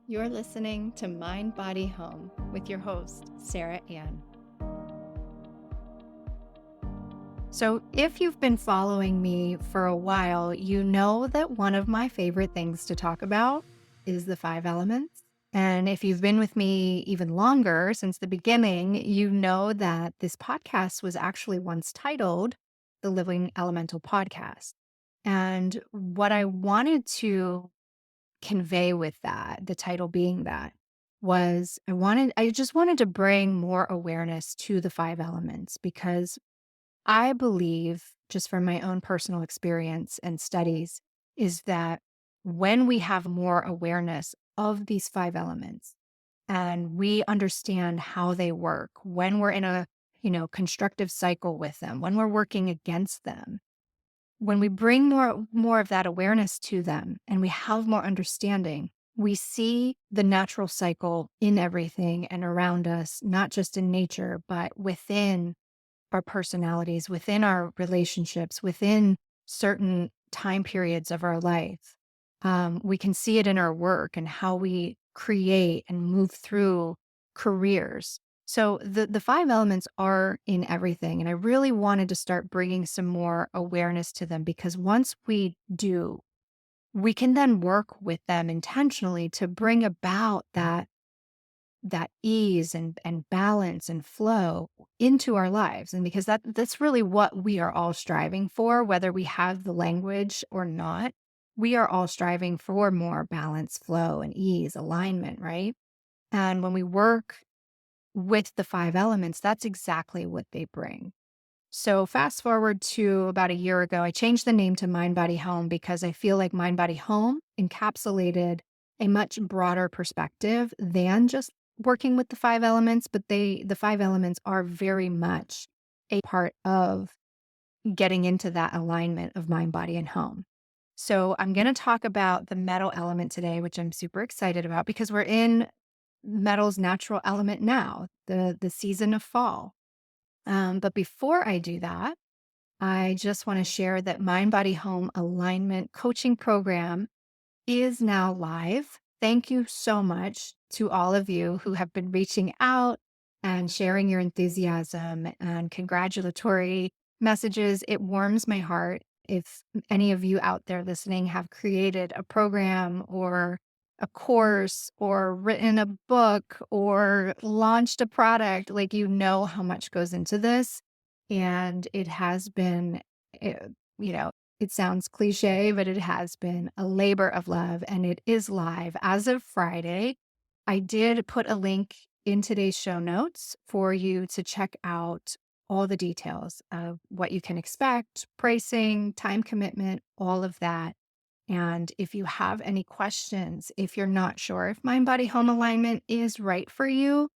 You're listening to Mind, Body, Home with your host, Sara Ann. So, if you've been following me for a while, you know that one of my favorite things to talk about is the five elements. And if you've been with me even longer, since the beginning, you know that this podcast was actually once titled the Living Elemental Podcast. And what I wanted to convey with that, the title being that, was I just wanted to bring more awareness to the five elements because I believe, just from my own personal experience and studies, is that when we have more awareness of these five elements and we understand how they work, when we're in a constructive cycle with them, when we're working against them, when we bring more of that awareness to them and we have more understanding, we see the natural cycle in everything and around us, not just in nature, but within our personalities, within our relationships, within certain time periods of our life. We can see it in our work and how we create and move through careers. So the five elements are in everything. And I really wanted to start bringing some more awareness to them because once we do, we can then work with them intentionally to bring about that ease and balance and flow into our lives. And because that's really what we are all striving for, whether we have the language or not, we are all striving for more balance, flow, and ease, alignment, right? And when we work with the five elements, that's exactly what they bring. So fast forward to about a year ago, I changed the name to Mind Body Home because I feel like Mind Body Home encapsulated a much broader perspective than just working with the five elements, but the five elements are very much a part of getting into that alignment of mind, body, and home. So I'm going to talk about the metal element today, which I'm super excited about because we're in metal's natural element now, the season of fall. But before I do that, I just want to share that Mind Body Home Alignment Coaching Program is now live. Thank you so much to all of you who have been reaching out and sharing your enthusiasm and congratulatory messages. It warms my heart. If any of you out there listening have created a program or a course or written a book or launched a product, like you know how much goes into this. And it has been, eh, you know, it sounds cliche, but it has been a labor of love and it is live as of Friday. I did put a link in today's show notes for you to check out all the details of what you can expect, pricing, time commitment, all of that. And if you have any questions, if you're not sure if mind body home alignment is right for you,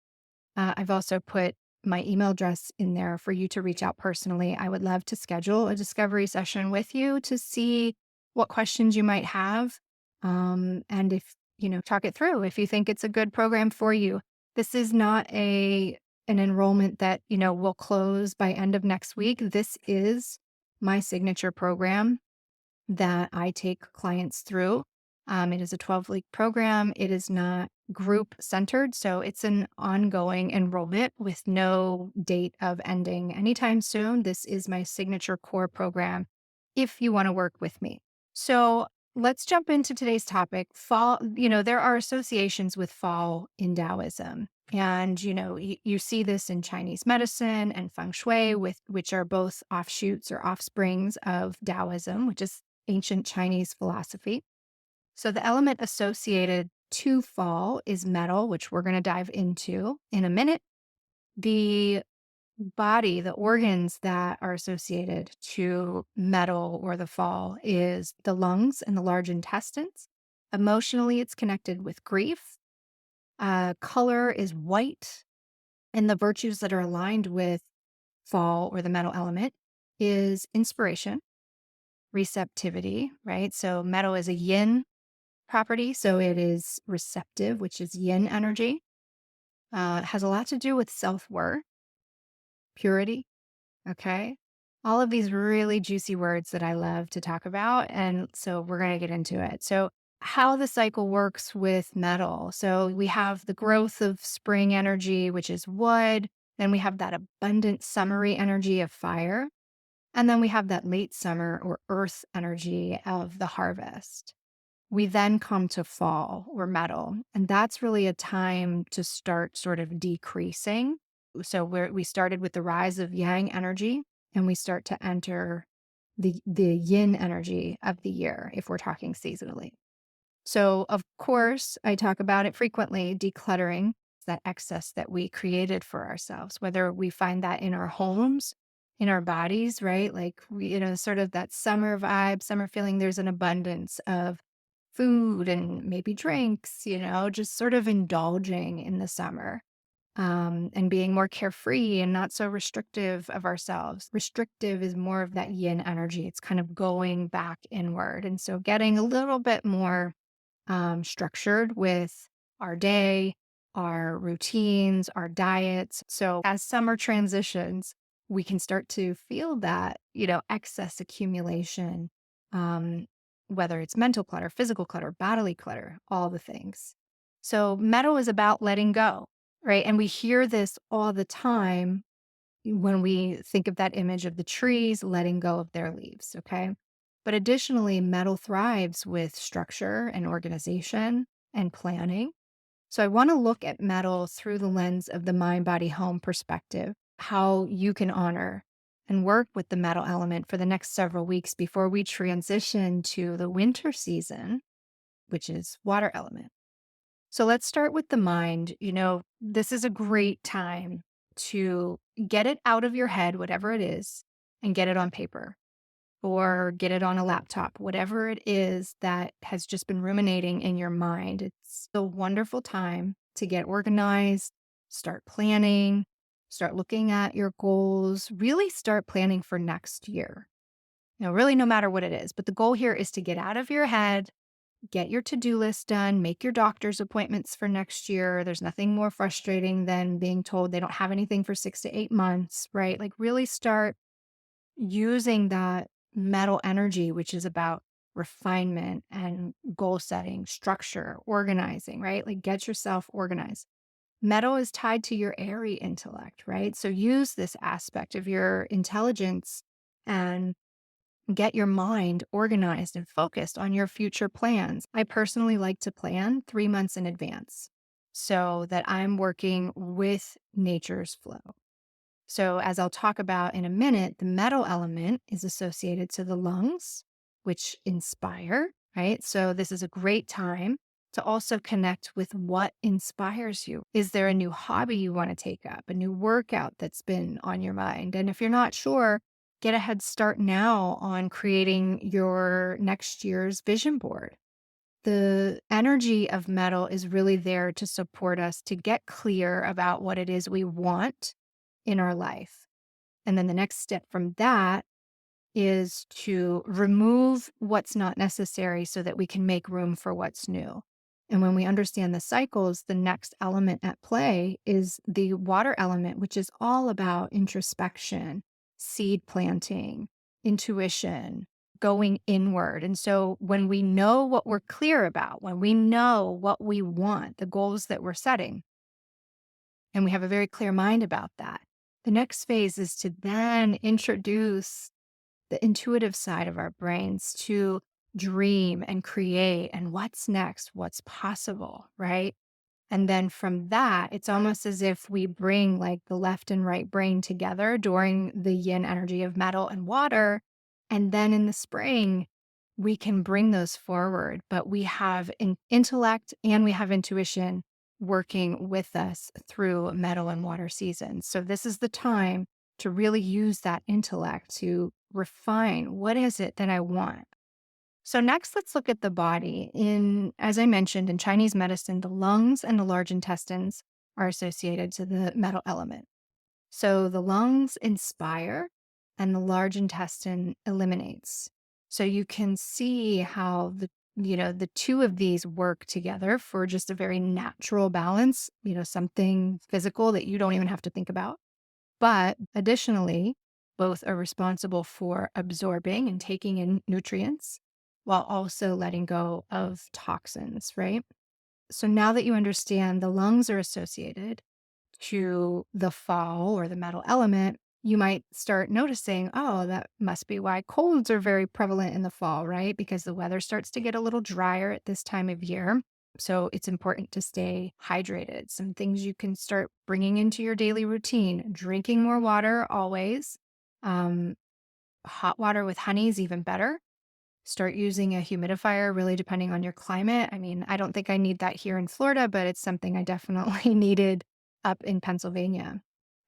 I've also put my email address in there for you to reach out personally. I would love to schedule a discovery session with you to see what questions you might have. And if, talk it through if you think it's a good program for you. This is not an enrollment that, will close by end of next week. This is my signature program that I take clients through. It is a 12-week program. It is not group centered. So it's an ongoing enrollment with no date of ending anytime soon. This is my signature core program if you want to work with me. So let's jump into today's topic. Fall, there are associations with fall in Taoism. And, you see this in Chinese medicine and Feng Shui, which are both offshoots or offsprings of Taoism, which is ancient Chinese philosophy. So the element associated to fall is metal, which we're going to dive into in a minute. The body, the organs that are associated to metal or the fall is the lungs and the large intestines. Emotionally, it's connected with grief. Color is white. And the virtues that are aligned with fall or the metal element is inspiration, receptivity, right? So metal is a yin property. So it is receptive, which is yin energy. It has a lot to do with self-worth, purity. Okay. All of these really juicy words that I love to talk about. And so we're going to get into it. So how the cycle works with metal. So we have the growth of spring energy, which is wood. Then we have that abundant summery energy of fire. And then we have that late summer or earth energy of the harvest. We then come to fall or metal. And that's really a time to start sort of decreasing. So we started with the rise of yang energy and we start to enter the yin energy of the year if we're talking seasonally. So, of course, I talk about it frequently decluttering that excess that we created for ourselves, whether we find that in our homes, in our bodies, right? Like, sort of that summer vibe, summer feeling, there's an abundance of food and maybe drinks, just sort of indulging in the summer. And being more carefree and not so restrictive of ourselves. Restrictive is more of that yin energy. It's kind of going back inward. And so getting a little bit more structured with our day, our routines, our diets. So as summer transitions, we can start to feel that, excess accumulation, um, whether it's mental clutter, physical clutter, bodily clutter, all the things. So metal is about letting go, right? And we hear this all the time when we think of that image of the trees letting go of their leaves, okay? But additionally, metal thrives with structure and organization and planning. So I want to look at metal through the lens of the mind, body, home perspective, how you can honor and work with the metal element for the next several weeks before we transition to the winter season, which is water element. So let's start with the mind. This is a great time to get it out of your head, whatever it is, and get it on paper or get it on a laptop, whatever it is that has just been ruminating in your mind. It's a wonderful time to get organized, start planning, start looking at your goals, really start planning for next year. Really, no matter what it is. But the goal here is to get out of your head, get your to-do list done, make your doctor's appointments for next year. There's nothing more frustrating than being told they don't have anything for 6 to 8 months, right? Like really start using that metal energy, which is about refinement and goal setting, structure, organizing, right? Like get yourself organized. Metal is tied to your airy intellect, right? So use this aspect of your intelligence and get your mind organized and focused on your future plans. I personally like to plan 3 months in advance so that I'm working with nature's flow. So, as I'll talk about in a minute, the metal element is associated to the lungs, which inspire, right? So, this is a great time to also connect with what inspires you. Is there a new hobby you want to take up, a new workout that's been on your mind? And if you're not sure, get a head start now on creating your next year's vision board. The energy of metal is really there to support us to get clear about what it is we want in our life. And then the next step from that is to remove what's not necessary so that we can make room for what's new. And when we understand the cycles, the next element at play is the water element, which is all about introspection, seed planting, intuition, going inward. And so when we know what we're clear about, when we know what we want, the goals that we're setting, and we have a very clear mind about that, the next phase is to then introduce the intuitive side of our brains to dream and create and what's next, what's possible, right? And then from that, it's almost as if we bring like the left and right brain together during the yin energy of metal and water. And then in the spring, we can bring those forward, but we have intellect and we have intuition working with us through metal and water seasons. So this is the time to really use that intellect to refine what is it that I want. So next, let's look at the body. As I mentioned, in Chinese medicine, the lungs and the large intestines are associated to the metal element. So the lungs inspire and the large intestine eliminates. So you can see how the two of these work together for just a very natural balance, something physical that you don't even have to think about. But additionally, both are responsible for absorbing and taking in nutrients, while also letting go of toxins, right? So now that you understand the lungs are associated to the fall or the metal element, you might start noticing, oh, that must be why colds are very prevalent in the fall, right? Because the weather starts to get a little drier at this time of year. So it's important to stay hydrated. Some things you can start bringing into your daily routine: drinking more water always. Um, Hot water with honey is even better. Start using a humidifier, really depending on your climate. I mean, I don't think I need that here in Florida, but it's something I definitely needed up in Pennsylvania.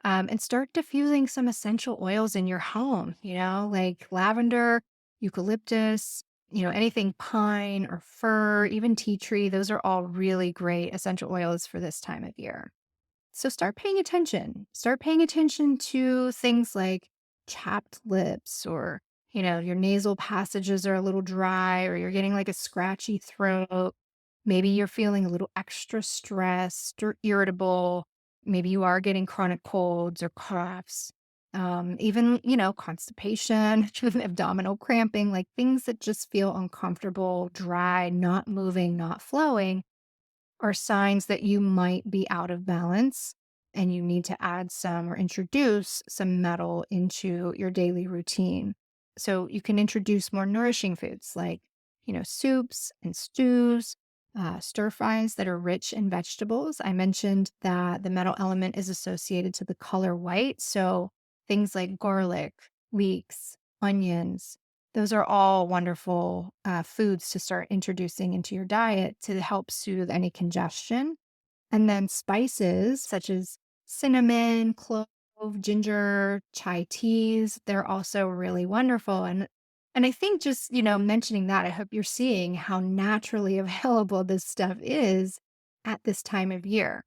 And start diffusing some essential oils in your home, like lavender, eucalyptus, anything pine or fir, even tea tree. Those are all really great essential oils for this time of year. So start paying attention. Start paying attention to things like chapped lips, or, your nasal passages are a little dry, or you're getting like a scratchy throat. Maybe you're feeling a little extra stressed or irritable. Maybe you are getting chronic colds or coughs. Even, constipation, abdominal cramping, like things that just feel uncomfortable, dry, not moving, not flowing, are signs that you might be out of balance and you need to add some or introduce some metal into your daily routine. So you can introduce more nourishing foods like, soups and stews, stir fries that are rich in vegetables. I mentioned that the metal element is associated to the color white. So things like garlic, leeks, onions, those are all wonderful foods to start introducing into your diet to help soothe any congestion. And then spices such as cinnamon, clove, ginger, chai teas, they're also really wonderful. And I think just, mentioning that, I hope you're seeing how naturally available this stuff is at this time of year,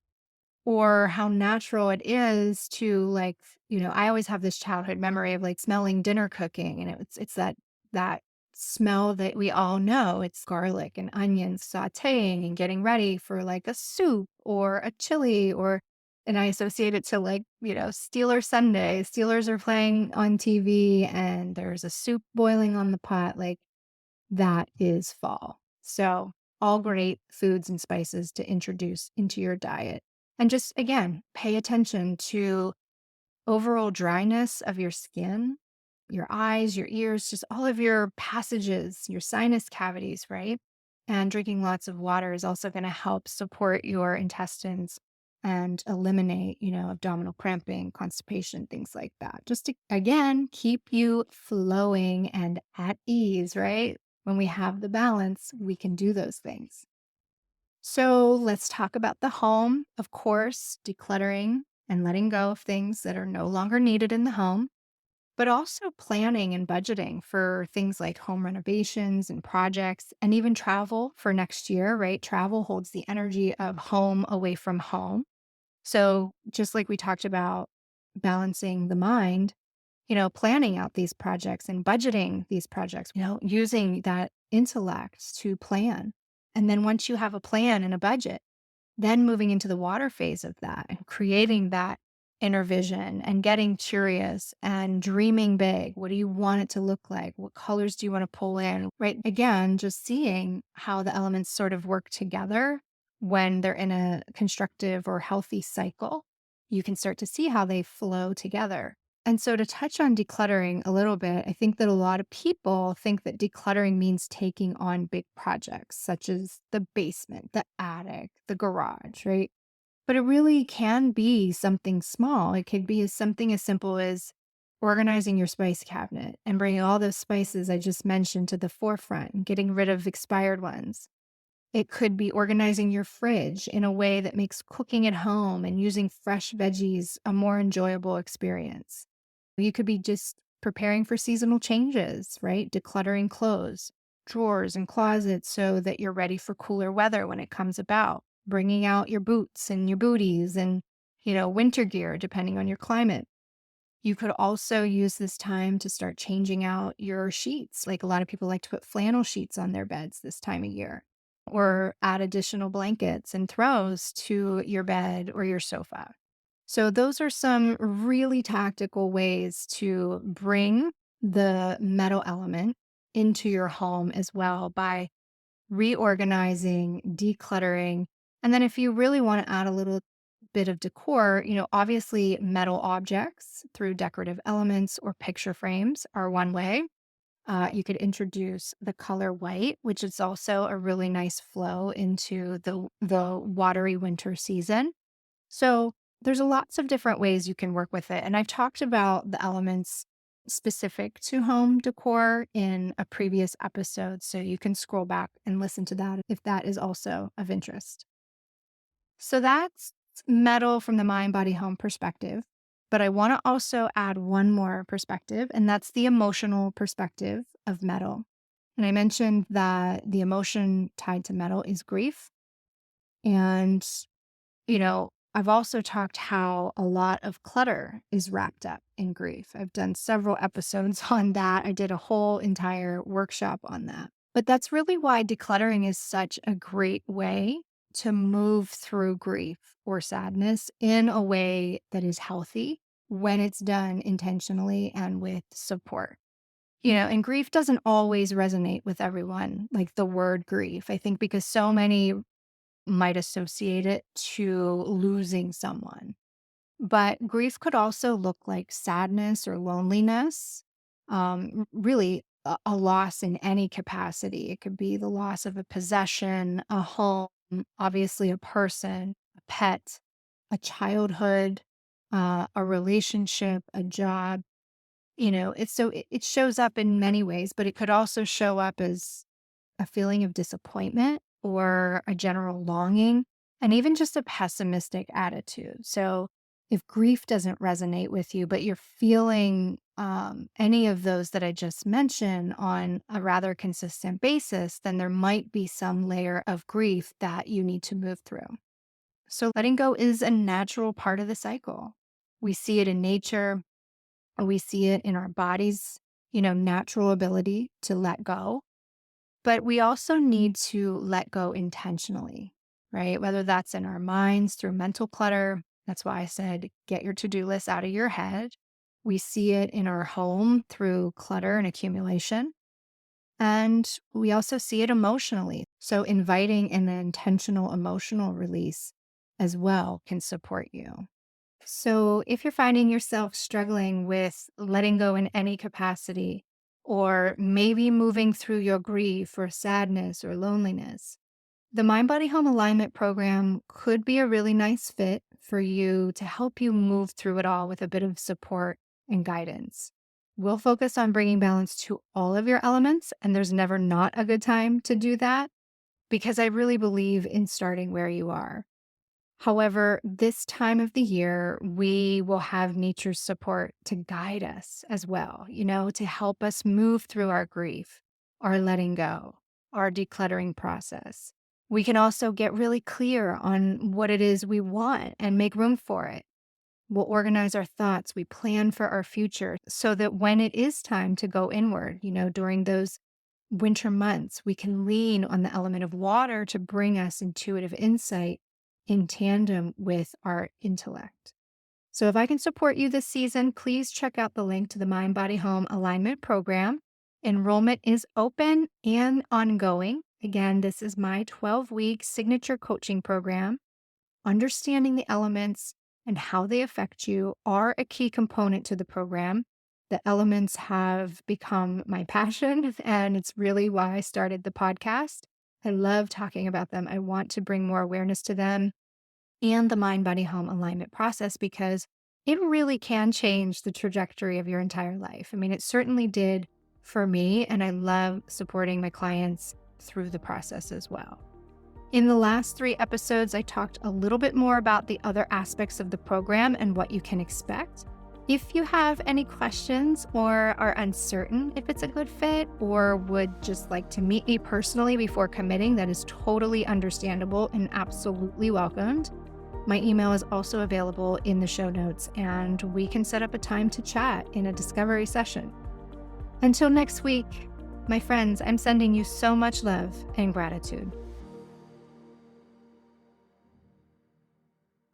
or how natural it is to, like, I always have this childhood memory of like smelling dinner cooking, and it's that smell that we all know. It's garlic and onions sautéing and getting ready for like a soup or a chili, and I associate it to, like, Steeler Sunday. Steelers are playing on TV and there's a soup boiling on the pot. Like, that is fall. So, all great foods and spices to introduce into your diet. And just, again, pay attention to overall dryness of your skin, your eyes, your ears, just all of your passages, your sinus cavities, right? And drinking lots of water is also going to help support your intestines and eliminate, abdominal cramping, constipation, things like that. Just to, again, keep you flowing and at ease, right? When we have the balance, we can do those things. So let's talk about the home. Of course, decluttering and letting go of things that are no longer needed in the home, but also planning and budgeting for things like home renovations and projects, and even travel for next year, right? Travel holds the energy of home away from home. So just like we talked about balancing the mind, planning out these projects and budgeting these projects, using that intellect to plan. And then once you have a plan and a budget, then moving into the water phase of that and creating that inner vision and getting curious and dreaming big. What do you want it to look like? What colors do you want to pull in? Right. Again, just seeing how the elements sort of work together when they're in a constructive or healthy cycle, you can start to see how they flow together. And so, to touch on decluttering a little bit, I think that a lot of people think that decluttering means taking on big projects such as the basement, the attic, the garage, right? But it really can be something small. It could be something as simple as organizing your spice cabinet and bringing all those spices I just mentioned to the forefront and getting rid of expired ones. It could be organizing your fridge in a way that makes cooking at home and using fresh veggies a more enjoyable experience. You could be just preparing for seasonal changes, right? Decluttering clothes, drawers, and closets so that you're ready for cooler weather when it comes about. Bringing out your boots and your booties and, winter gear, depending on your climate. You could also use this time to start changing out your sheets. Like, a lot of people like to put flannel sheets on their beds this time of year, or add additional blankets and throws to your bed or your sofa. So those are some really tactical ways to bring the metal element into your home as well by reorganizing, decluttering. And then if you really want to add a little bit of decor, obviously metal objects through decorative elements or picture frames are one way. You could introduce the color white, which is also a really nice flow into the watery winter season. So there's lots of different ways you can work with it. And I've talked about the elements specific to home decor in a previous episode. So you can scroll back and listen to that if that is also of interest. So that's metal from the mind, body, home perspective. But I want to also add one more perspective, and that's the emotional perspective of metal. And I mentioned that the emotion tied to metal is grief. And I've also talked how a lot of clutter is wrapped up in grief. I've done several episodes on that. I did a whole entire workshop on that. But that's really why decluttering is such a great way to move through grief or sadness in a way that is healthy when it's done intentionally and with support. And grief doesn't always resonate with everyone, like the word grief. I think because so many might associate it to losing someone. But grief could also look like sadness or loneliness, really a loss in any capacity. It could be the loss of a possession, a home, obviously a person, a pet, a childhood, a relationship, a job. It shows up in many ways, but it could also show up as a feeling of disappointment or a general longing, and even just a pessimistic attitude. So, if grief doesn't resonate with you, but you're feeling any of those that I just mentioned on a rather consistent basis, then there might be some layer of grief that you need to move through. So, letting go is a natural part of the cycle. We see it in nature, we see it in our bodies, natural ability to let go. But we also need to let go intentionally, right? Whether that's in our minds through mental clutter. That's why I said get your to do list out of your head. We see it in our home through clutter and accumulation. And we also see it emotionally. So, inviting an intentional emotional release as well can support you. So, if you're finding yourself struggling with letting go in any capacity, or maybe moving through your grief or sadness or loneliness, the Mind Body Home Alignment Program could be a really nice fit for you to help you move through it all with a bit of support and guidance. We'll focus on bringing balance to all of your elements, and there's never not a good time to do that because I really believe in starting where you are. However, this time of the year, we will have nature's support to guide us as well, to help us move through our grief, our letting go, our decluttering process. We can also get really clear on what it is we want and make room for it. We'll organize our thoughts. We plan for our future so that when it is time to go inward, during those winter months, we can lean on the element of water to bring us intuitive insight in tandem with our intellect. So if I can support you this season, please check out the link to the Mind Body Home Alignment Program. Enrollment is open and ongoing. Again, this is my 12-week signature coaching program. Understanding the elements and how they affect you are a key component to the program. The elements have become my passion, and it's really why I started the podcast. I love talking about them. I want to bring more awareness to them and the mind body home alignment process because it really can change the trajectory of your entire life. I mean, it certainly did for me, and I love supporting my clients through the process as well. In the last 3 episodes, I talked a little bit more about the other aspects of the program and what you can expect. If you have any questions or are uncertain if it's a good fit or would just like to meet me personally before committing, that is totally understandable and absolutely welcomed. My email is also available in the show notes, and we can set up a time to chat in a discovery session. Until next week, my friends, I'm sending you so much love and gratitude.